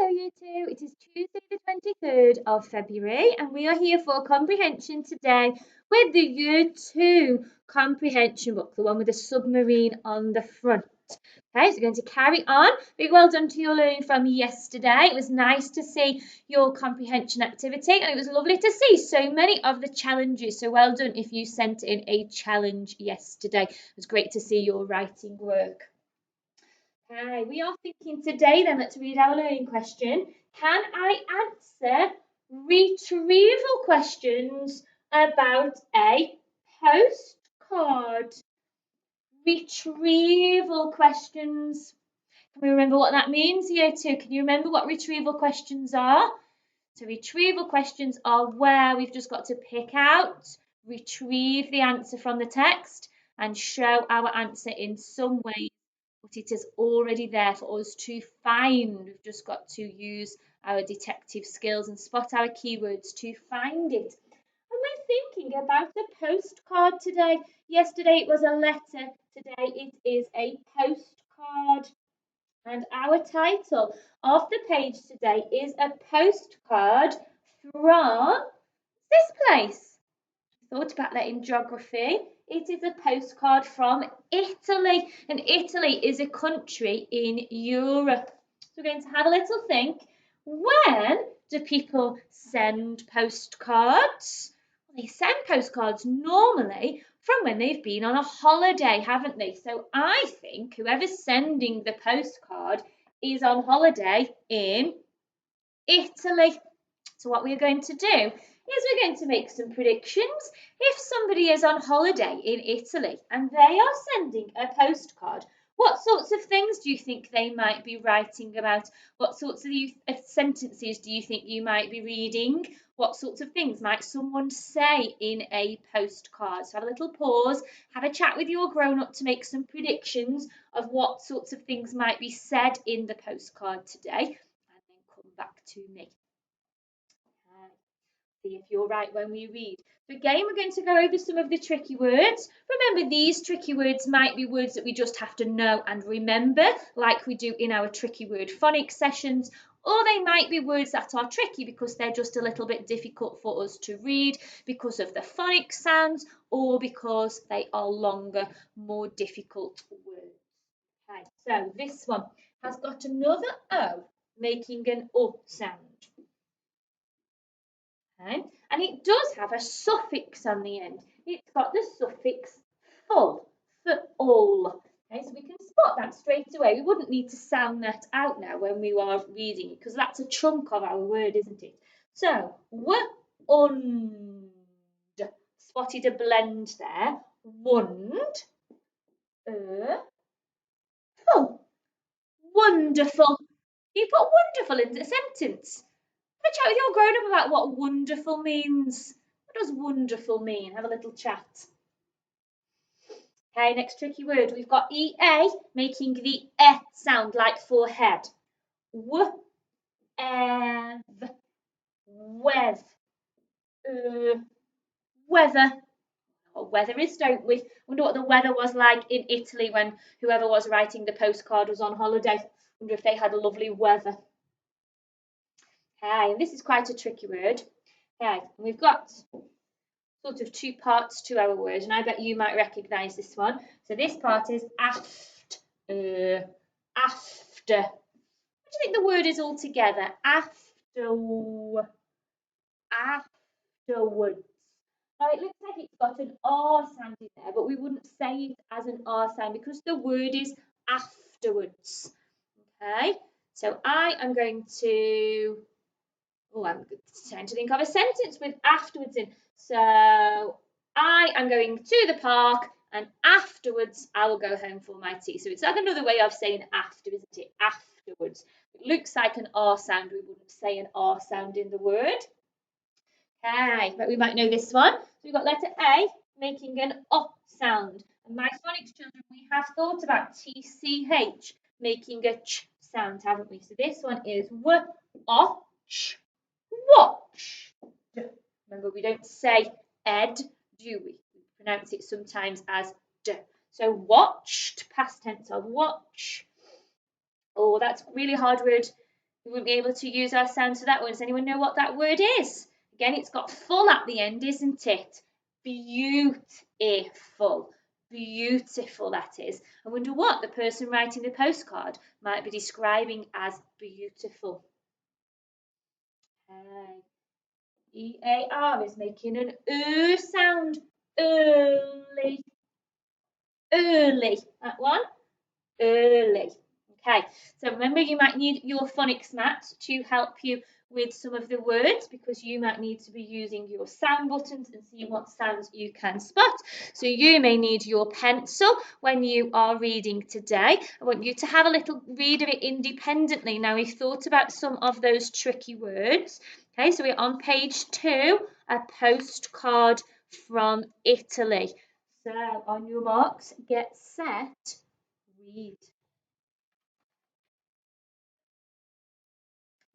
Hello, you two. It is Tuesday, the 23rd of February, and we are here for comprehension today with the Year 2 comprehension book, the one with the submarine on the front. Okay, so we're going to carry on. Big well done to your learning from yesterday. It was nice to see your comprehension activity, and it was lovely to see so many of the challenges. So well done if you sent in a challenge yesterday. It was great to see your writing work. Okay, we are thinking today then, let's read our learning question. Can I answer retrieval questions about a postcard? Retrieval questions. Can we remember what that means? Year 2, can you remember what retrieval questions are? So retrieval questions are where we've just got to pick out, retrieve the answer from the text and show our answer in some way, but it is already there for us to find. We've just got to use our detective skills and spot our keywords to find it. And we're thinking about a postcard today. Yesterday it was a letter. Today it is a postcard. And our title of the page today is a postcard from this place. Thought about that in geography. It is a postcard from Italy, and Italy is a country in Europe. So we're going to have a little think. When do people send postcards? Well, they send postcards normally from when they've been on a holiday, haven't they? So I think whoever's sending the postcard is on holiday in Italy. So what we're going to do is we're going to make some predictions. If somebody is on holiday in Italy and they are sending a postcard, what sorts of things do you think they might be writing about? What sorts of sentences do you think you might be reading? What sorts of things might someone say in a postcard? So have a little pause, have a chat with your grown-up to make some predictions of what sorts of things might be said in the postcard today, and then come back to me. See if you're right when we read. So again, we're going to go over some of the tricky words. Remember, these tricky words might be words that we just have to know and remember, like we do in our tricky word phonics sessions, or they might be words that are tricky because they're just a little bit difficult for us to read because of the phonics sounds or because they are longer, more difficult words. Okay, so this one has got another O making an U sound. Okay. And it does have a suffix on the end. It's got the suffix full, for all. Okay, so we can spot that straight away. We wouldn't need to sound that out now when we are reading it because that's a chunk of our word, isn't it? So, und. Spotted a blend there. Wund. Full. Wonderful. You put wonderful into a sentence. Have a chat with your grown-up about what wonderful means. What does wonderful mean? Have a little chat. Okay, next tricky word. We've got EA making the E sound like forehead. W, ev, wev, weather. What weather is, don't we? Wonder what the weather was like in Italy when whoever was writing the postcard was on holiday. Wonder if they had a lovely weather. Okay, and this is quite a tricky word. Okay, we've got sort of two parts to our word, and I bet you might recognise this one. So this part is aft, after. What do you think the word is altogether? Afterwards. Now it looks like it's got an R sound in there, but we wouldn't say it as an R sound because the word is afterwards. Okay, so I am going to I'm trying to think of a sentence with afterwards in. So I am going to the park and afterwards I will go home for my tea. So it's like another way of saying after, isn't it? Afterwards. It looks like an R sound. We wouldn't say an R sound in the word. Okay, but we might know this one. So we've got letter A making an O sound. And my phonics children, we have thought about TCH making a ch sound, haven't we? So this one is W-O-ch. Watch. Remember, we don't say ed, do we? We pronounce it sometimes as d. So watched, past tense of watch. Oh, that's a really hard word We wouldn't be able to use our sounds for that one. Does anyone know what that word is? Again, it's got full at the end, isn't it? Beautiful. Beautiful, that is. I wonder what the person writing the postcard might be describing as beautiful. E-A-R is making an sound. Early. Early. That one. Early. Okay, so remember you might need your phonics mat to help you with some of the words because you might need to be using your sound buttons and see what sounds you can spot. So you may need your pencil when you are reading today. I want you to have a little read of it independently. Now we've thought about some of those tricky words. Okay, so we're on page 2, a postcard from Italy. So on your marks, get set, read.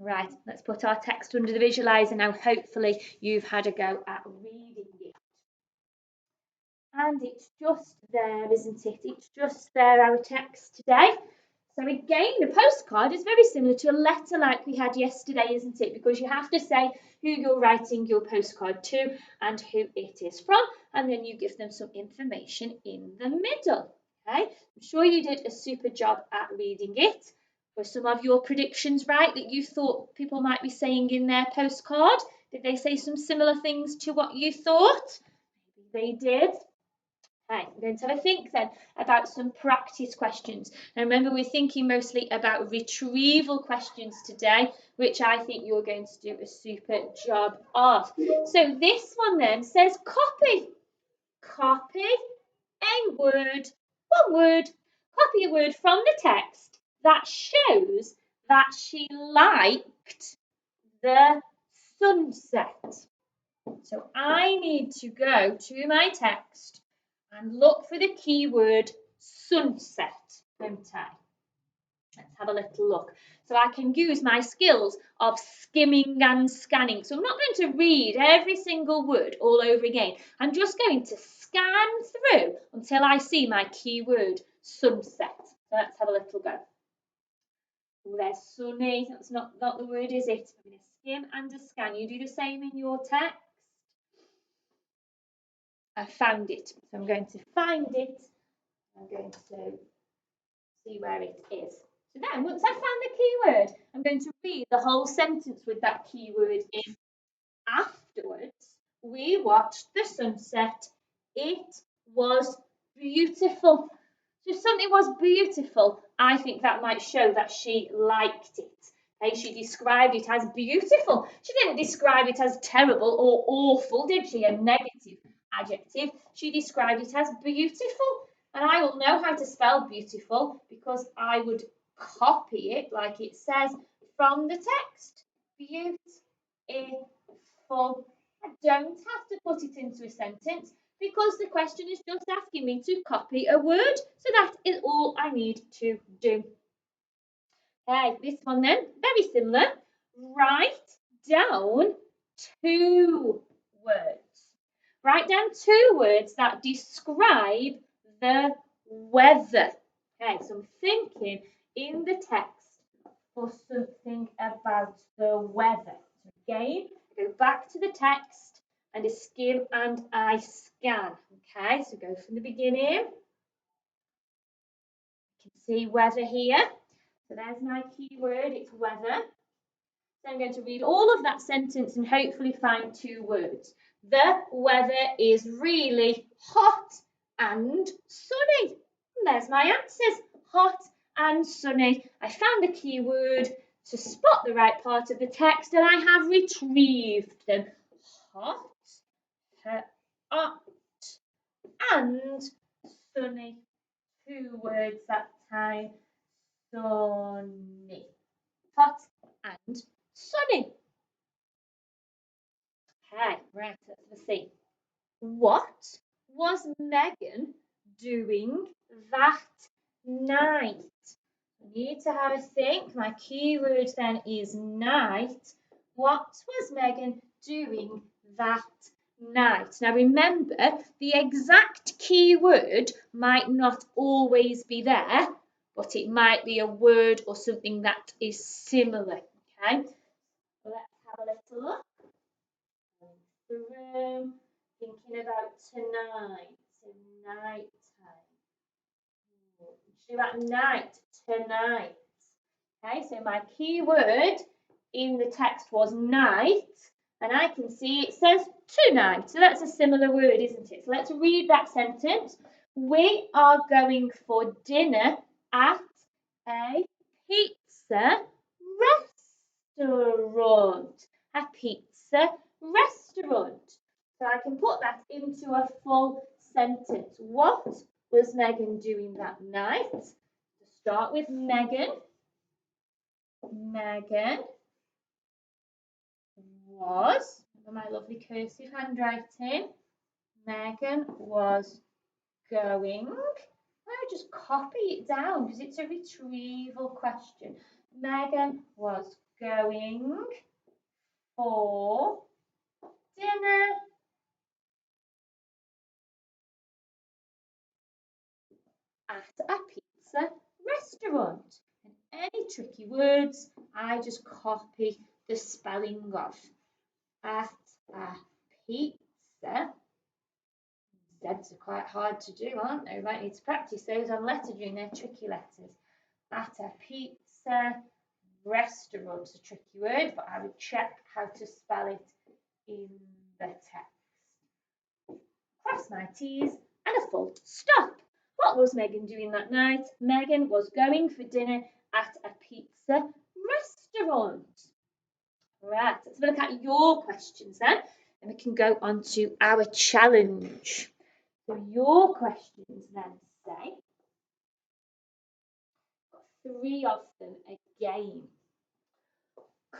Right, let's put our text under the visualizer now. Hopefully you've had a go at reading it. And it's just there, isn't it? It's just there, our text today. So again, the postcard is very similar to a letter like we had yesterday, isn't it? Because you have to say who you're writing your postcard to and who it is from, and then you give them some information in the middle. Okay, I'm sure you did a super job at reading it. Were some of your predictions right that you thought people might be saying in their postcard? Did they say some similar things to what you thought? Maybe they did. Okay, I'm going to have a think then about some practice questions. Now remember, we're thinking mostly about retrieval questions today, which I think you're going to do a super job of. So this one then says copy. Copy a word, one word, copy a word from the text that shows that she liked the sunset. So I need to go to my text and look for the keyword sunset, don't I? Let's have a little look. So I can use my skills of skimming and scanning. So I'm not going to read every single word all over again. I'm just going to scan through until I see my keyword sunset. So let's have a little go. Oh, there's sunny. That's not the word, is it? I'm going to skim and a scan. You do the same in your text. I found it. So I'm going to find it. I'm going to see where it is. So then, once I found the keyword, I'm going to read the whole sentence with that keyword in. Afterwards, we watched the sunset. It was beautiful. So if something was beautiful, I think that might show that she liked it. Okay, she described it as beautiful. She didn't describe it as terrible or awful, did she? A negative adjective. She described it as beautiful. And I will know how to spell beautiful because I would copy it like it says from the text. Beautiful. I don't have to put it into a sentence because the question is just asking me to copy a word. So that is all I need to do. Okay, this one then, very similar. Write down 2 words. Write down 2 words that describe the weather. Okay, so I'm thinking in the text for something about the weather. So again, I go back to the text and I skim and I scan. Okay, so go from the beginning. You can see weather here. So there's my keyword, it's weather. So I'm going to read all of that sentence and hopefully find 2 words. The weather is really hot and sunny. And there's my answers, hot and sunny. I found the keyword to spot the right part of the text and I have retrieved them. Hot, hot and sunny. 2 words that time. Sunny. Hot and sunny. Okay, right, let's see. What was Megan doing that night? I need to have a think. My keyword then is night. What was Megan doing that night? Now remember, the exact keyword might not always be there, but it might be a word or something that is similar. Okay, let's have a little look. Going through, thinking about tonight, so night time. Do at night, tonight. Okay, so my key word in the text was night, and I can see it says tonight. So that's a similar word, isn't it? So let's read that sentence. We are going for dinner at a pizza restaurant. A pizza restaurant. So I can put that into a full sentence. What was Megan doing that night? To start with Megan. Megan was, my lovely cursive handwriting, Megan was going, I just copy it down because it's a retrieval question. Megan was going for dinner at a pizza restaurant. And any tricky words, I just copy the spelling of at a pizza. Z's are quite hard to do, aren't they? Right, need to practice those on lettering, they're tricky letters. At a pizza restaurant, a tricky word, but I would check how to spell it in the text. Cross my T's and a full stop. What was Megan doing that night? Megan was going for dinner at a pizza restaurant. Right, let's have a look at your questions then, and we can go on to our challenge. So your questions then say, got 3 of them again.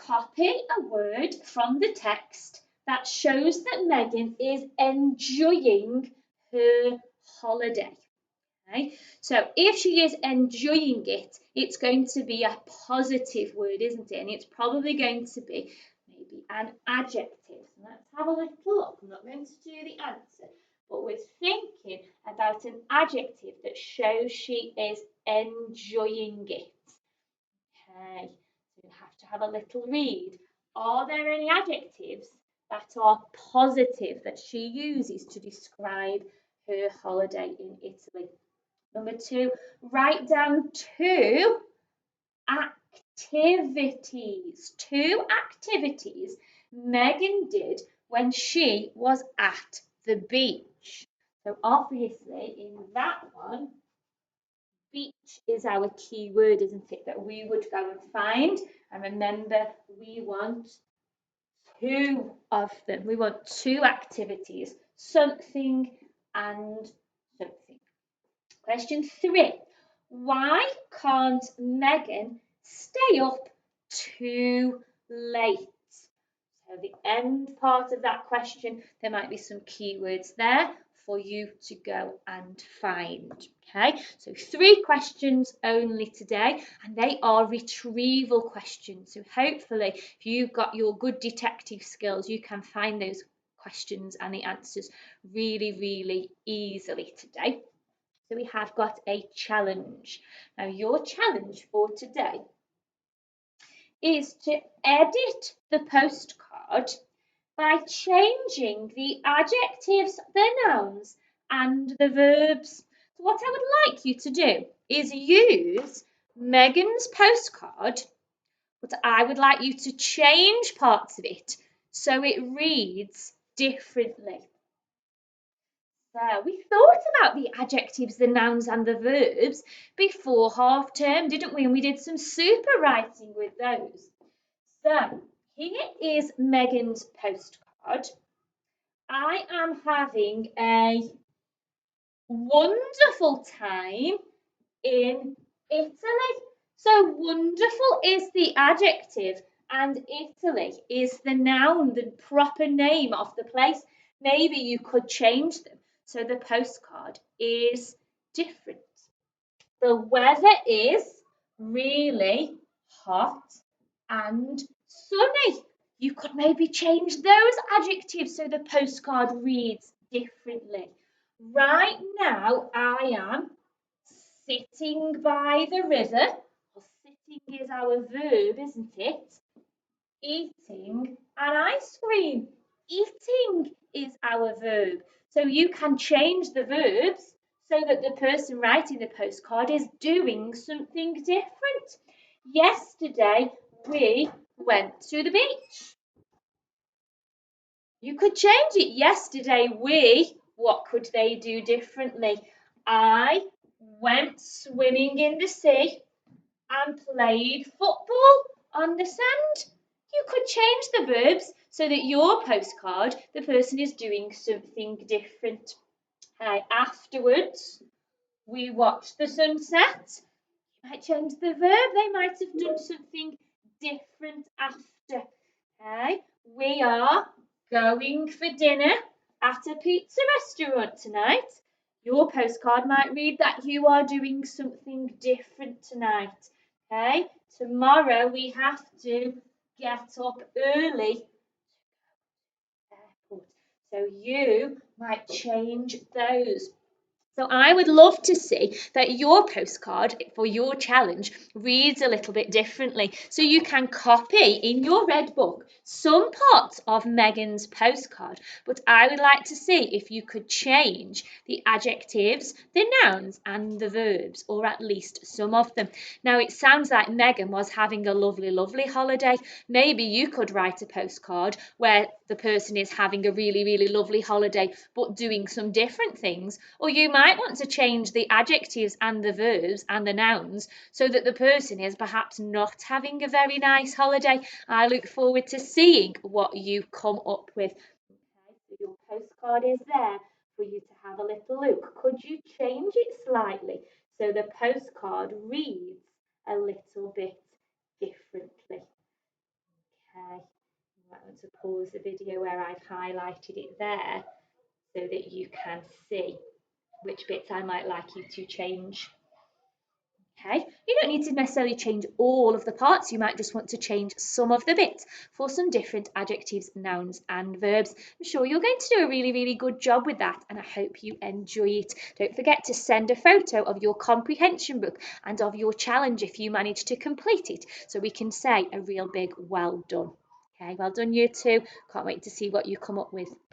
Copy a word from the text that shows that Megan is enjoying her holiday. Okay? So if she is enjoying it, it's going to be a positive word, isn't it? And it's probably going to be maybe an adjective. So let's have a little look. I'm not going to do the answer, but we're thinking about an adjective that shows she is enjoying it. Okay, so you have to have a little read. Are there any adjectives that are positive that she uses to describe her holiday in Italy? Number 2, write down 2 activities. 2 activities Megan did when she was at the beach. So obviously in that one, beach is our key word, isn't it, that we would go and find. And remember, we want 2 of them. We want 2 activities, something and something. Question 3. Why can't Megan stay up too late? So the end part of that question, there might be some keywords there for you to go and find. Okay, so 3 questions only today, and they are retrieval questions. So hopefully, if you've got your good detective skills, you can find those questions and the answers really, really easily today. So we have got a challenge. Now your challenge for today is to edit the postcard by changing the adjectives, the nouns and the verbs. So what I would like you to do is use Megan's postcard, but I would like you to change parts of it so it reads differently. So we thought about the adjectives, the nouns and the verbs before half term, didn't we? And we did some super writing with those. So here is Megan's postcard. I am having a wonderful time in Italy. So wonderful is the adjective and Italy is the noun, the proper name of the place. Maybe you could change them so the postcard is different. The weather is really hot and sunny. You could maybe change those adjectives so the postcard reads differently. Right now, I am sitting by the river. Well, sitting is our verb, isn't it? eating an ice cream. Eating is our verb. So you can change the verbs so that the person writing the postcard is doing something different. Yesterday, we went to the beach. You could change it. Yesterday, what could they do differently? I went swimming in the sea and played football on the sand. You could change the verbs so that your postcard, the person is doing something different. Afterwards, we watched the sunset. You might change the verb. They might have done something different after. We are going for dinner at a pizza restaurant tonight. Your postcard might read that you are doing something different tonight. Tomorrow we have to get up early. So you might change those. So I would love to see that your postcard for your challenge reads a little bit differently. So you can copy in your red book some parts of Megan's postcard, but I would like to see if you could change the adjectives, the nouns and the verbs, or at least some of them. Now it sounds like Megan was having a lovely, lovely holiday. Maybe you could write a postcard where the person is having a really, really lovely holiday, but doing some different things. Or you might want to change the adjectives and the verbs and the nouns so that the person is perhaps not having a very nice holiday. I look forward to seeing what you come up with. So your postcard is there for you to have a little look. Could you change it slightly so the postcard reads a little bit differently? Okay, you might want to pause the video where I've highlighted it there so that you can see which bits I might like you to change. Okay, you don't need to necessarily change all of the parts. You might just want to change some of the bits for some different adjectives, nouns and verbs. I'm sure you're going to do a really, really good job with that and I hope you enjoy it. Don't forget to send a photo of your comprehension book and of your challenge if you manage to complete it so we can say a real big well done. Okay, well done you two. Can't wait to see what you come up with.